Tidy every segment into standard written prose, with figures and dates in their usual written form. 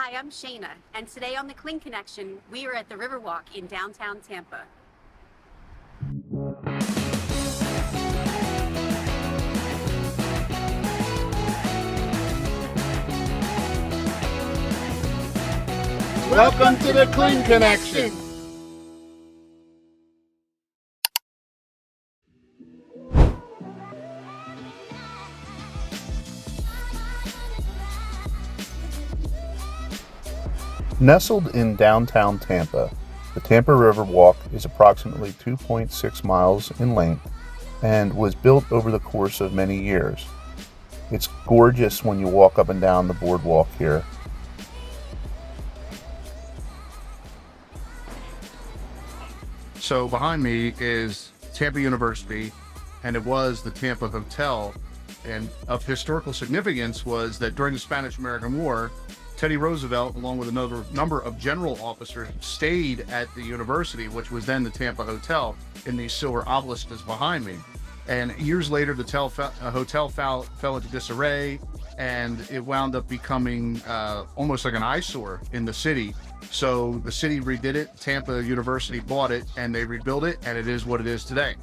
Hi, I'm Shayna, and today on the Clean Connection, we are at the Riverwalk in downtown Tampa. Welcome to the Clean Connection. Nestled in downtown Tampa, the Tampa Riverwalk is approximately 2.6 miles in length and was built over the course of many years. It's gorgeous when you walk up and down the boardwalk here. So behind me is Tampa University, and it was the Tampa Hotel. And of historical significance was that during the Spanish-American War, Teddy Roosevelt, along with another number of general officers, stayed at the university, which was then the Tampa Hotel, in these silver obelisks behind me. And years later, the hotel fell into disarray, and it wound up becoming almost like an eyesore in the city. So the city redid it, Tampa University bought it, and they rebuilt it, and it is what it is today.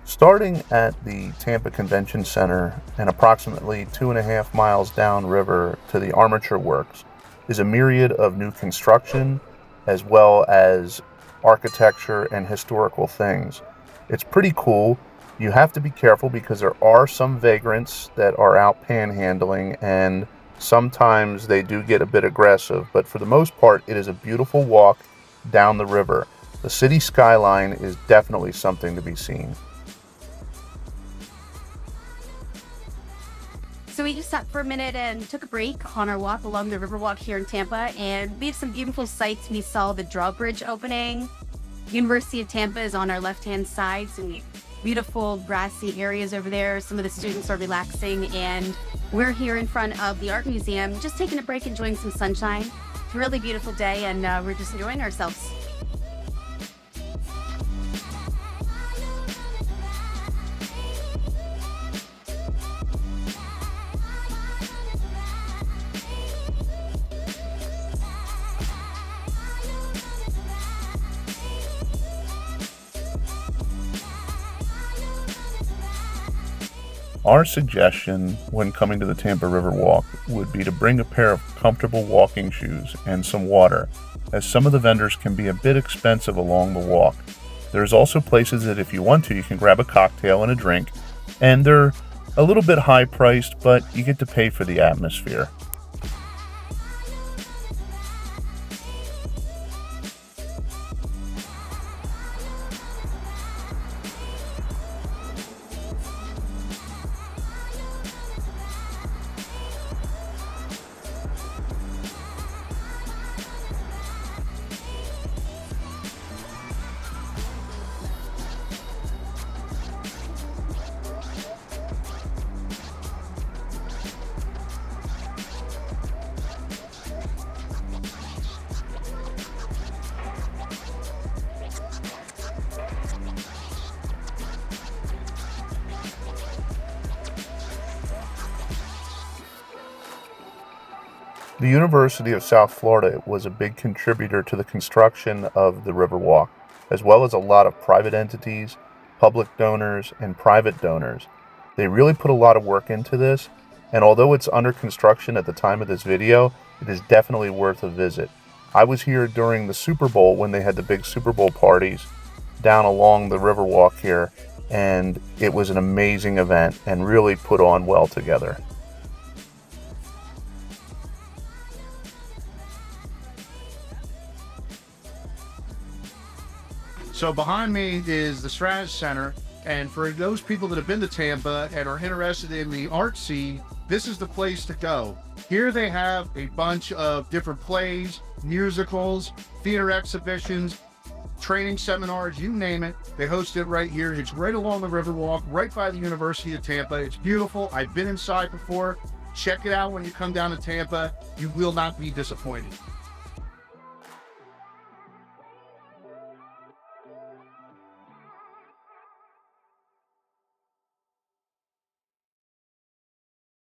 Starting at the Tampa Convention Center and approximately 2.5 miles downriver to the Armature Works is a myriad of new construction as well as architecture and historical things. It's pretty cool. You have to be careful because there are some vagrants that are out panhandling, and sometimes they do get a bit aggressive, but for the most part, it is a beautiful walk down the river. The city skyline is definitely something to be seen. So we just stopped for a minute and took a break on our walk along the Riverwalk here in Tampa, and we have some beautiful sights. We saw the drawbridge opening. University of Tampa is on our left-hand side, some beautiful grassy areas over there. Some of the students are relaxing, and we're here in front of the art museum, just taking a break, enjoying some sunshine. It's a really beautiful day, and we're just enjoying ourselves. Our suggestion when coming to the Tampa Riverwalk would be to bring a pair of comfortable walking shoes and some water, as some of the vendors can be a bit expensive along the walk. There's also places that if you want to, you can grab a cocktail and a drink, and they're a little bit high priced, but you get to pay for the atmosphere. The University of South Florida was a big contributor to the construction of the Riverwalk, as well as a lot of private entities, public donors, and private donors. They really put a lot of work into this, and although it's under construction at the time of this video, it is definitely worth a visit. I was here during the Super Bowl when they had the big Super Bowl parties down along the Riverwalk here, and it was an amazing event and really put on well together. So behind me is the Stratus Center, and for those people that have been to Tampa and are interested in the art scene, this is the place to go. Here they have a bunch of different plays, musicals, theater exhibitions, training seminars, you name it. They host it right here. It's right along the Riverwalk, right by the University of Tampa. It's beautiful. I've been inside before. Check it out when you come down to Tampa. You will not be disappointed.